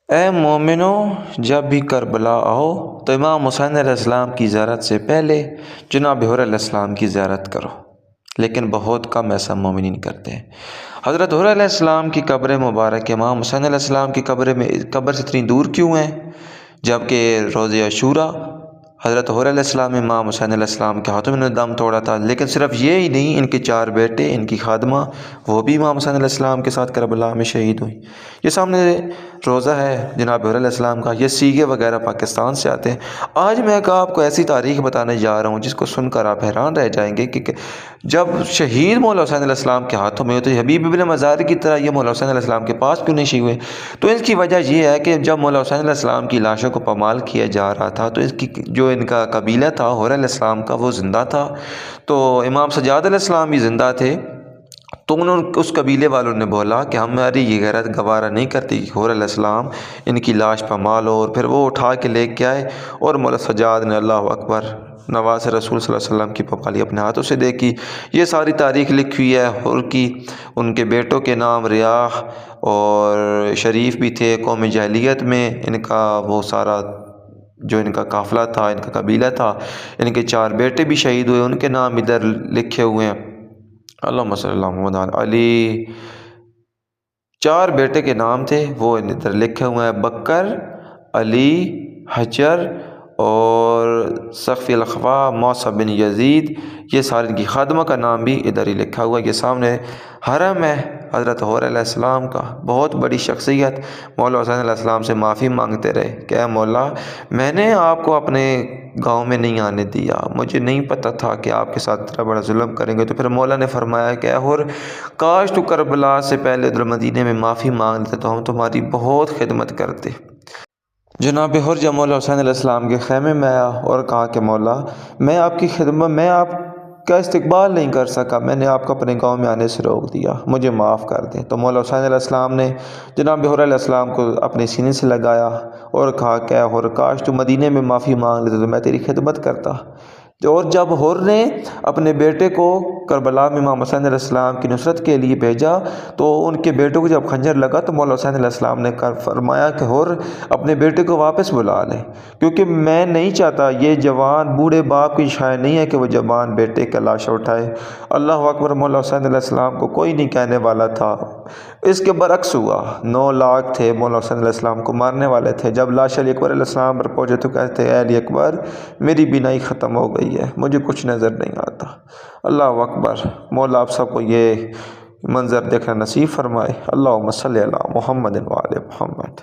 اے مومنو، جب بھی کربلا آؤ تو امام حسین علیہ السلام کی زیارت سے پہلے جناب حر علیہ السلام کی زیارت کرو، لیکن بہت کم ایسا مومنین کرتے ہیں۔ حضرت حر علیہ السلام کی قبر مبارک امام حسین علیہ السلام کی قبر سے اتنی دور کیوں ہیں؟ جبکہ روز عاشوراء حضرت حر علیہ السلام امام حسین علیہ السلام کے ہاتھوں میں دم توڑا تھا، لیکن صرف یہ ہی نہیں، ان کے 4 بیٹے، ان کی خادمہ، وہ بھی امام حسین علیہ السلام کے ساتھ کربلا میں شہید ہوئی۔ یہ سامنے روزہ ہے جناب حر علیہ السلام کا، یہ سیگے وغیرہ پاکستان سے آتے ہیں۔ آج میں آپ کو ایسی تاریخ بتانے جا رہا ہوں جس کو سن کر آپ حیران رہ جائیں گے کہ جب شہید مولا حسین علیہ السلام کے ہاتھوں میں ہوتے، حبیب ابن مزار کی طرح یہ مولا حسین علیہ السلام کے پاس کیوں نہیں شہید ہوئے؟ تو اس کی وجہ یہ ہے کہ جب مولا حسین علیہ السلام کی لاشوں کو پامال کیا جا رہا تھا تو ان کا قبیلہ تھا حر علیہ السلام کا، وہ زندہ تھا، تو امام سجاد علیہ السلام بھی زندہ تھے۔ تو اس قبیلے والوں نے بولا کہ ہماری یہ غیرت گوارا نہیں کرتی کہ حر علیہ السلام ان کی لاش پامال ہو، اور پھر وہ اٹھا کے لے کے آئے، اور مولا سجاد نے اللہ اکبر نواز رسول صلی اللہ علیہ وسلم کی پامالی اپنے ہاتھوں سے دیکھی۔ یہ ساری تاریخ لکھی ہوئی ہے حر کی۔ ان کے بیٹوں کے نام ریاح اور شریف بھی تھے۔ قوم جاہلیت میں ان کا وہ سارا جو ان کا قافلہ تھا، ان کا قبیلہ تھا، ان کے 4 بیٹے بھی شہید ہوئے، ان کے نام ادھر لکھے ہوئے ہیں۔ اللہم صلی اللہ محمد علی، 4 بیٹے کے نام تھے، وہ ادھر لکھے ہوئے ہیں، بکر، علی، حجر اور سقفی الاخوا، موسیٰ بن یزید۔ یہ سارے ان کی خادمہ کا نام بھی ادھر ہی لکھا ہوا ہے۔ یہ سامنے حرم ہے حضرت حر علیہ السلام کا، بہت بڑی شخصیت مولا حسین علیہ السلام سے معافی مانگتے رہے کہ اے مولا، میں نے آپ کو اپنے گاؤں میں نہیں آنے دیا، مجھے نہیں پتہ تھا کہ آپ کے ساتھ اتنا بڑا ظلم کریں گے۔ تو پھر مولا نے فرمایا کہ اے حر، کاش تو کربلا سے پہلے ادھر مدینے میں معافی مانگ لیتے تو ہم تمہاری بہت خدمت کرتے۔ جناب حر جب مولا حسین علیہ السلام کے خیمے میں آیا اور کہا کہ مولا، میں آپ کی خدمت، میں آپ کا استقبال نہیں کر سکا، میں نے آپ کو اپنے گاؤں میں آنے سے روک دیا، مجھے معاف کر دیں۔ تو مولا حسین علیہ السلام نے جناب حر علیہ السلام کو اپنے سینے سے لگایا اور کہا کہ اے حر، کاش تو مدینے میں معافی مانگ لیتے تو میں تیری خدمت کرتا۔ اور جب حر نے اپنے بیٹے کو کربلا میں امام حسین علیہ السلام کی نصرت کے لیے بھیجا تو ان کے بیٹوں کو جب خنجر لگا تو مولا حسین علیہ السلام نے فرمایا کہ حر، اپنے بیٹے کو واپس بلا لے، کیونکہ میں نہیں چاہتا، یہ جوان بوڑھے باپ کی شاید نہیں ہے کہ وہ جوان بیٹے کا لاشا اٹھائے۔ اللہ اکبر، مولا حسین علیہ السلام کو کوئی نہیں کہنے والا تھا۔ اس کے برعکس ہوا، 9 لاکھ تھے مولا حسین علیہ السلام کو مارنے والے تھے۔ جب لاش علی اکبر علیہ السلام پر پہنچے تو کہتے اے علی اکبر، میری بینائی ختم ہو گئی ہے، مجھے کچھ نظر نہیں آتا۔ اللہ اکبر، مولا آپ سب کو یہ منظر دیکھنا نصیب فرمائے۔ اللہم صلی علی محمد و آل محمد۔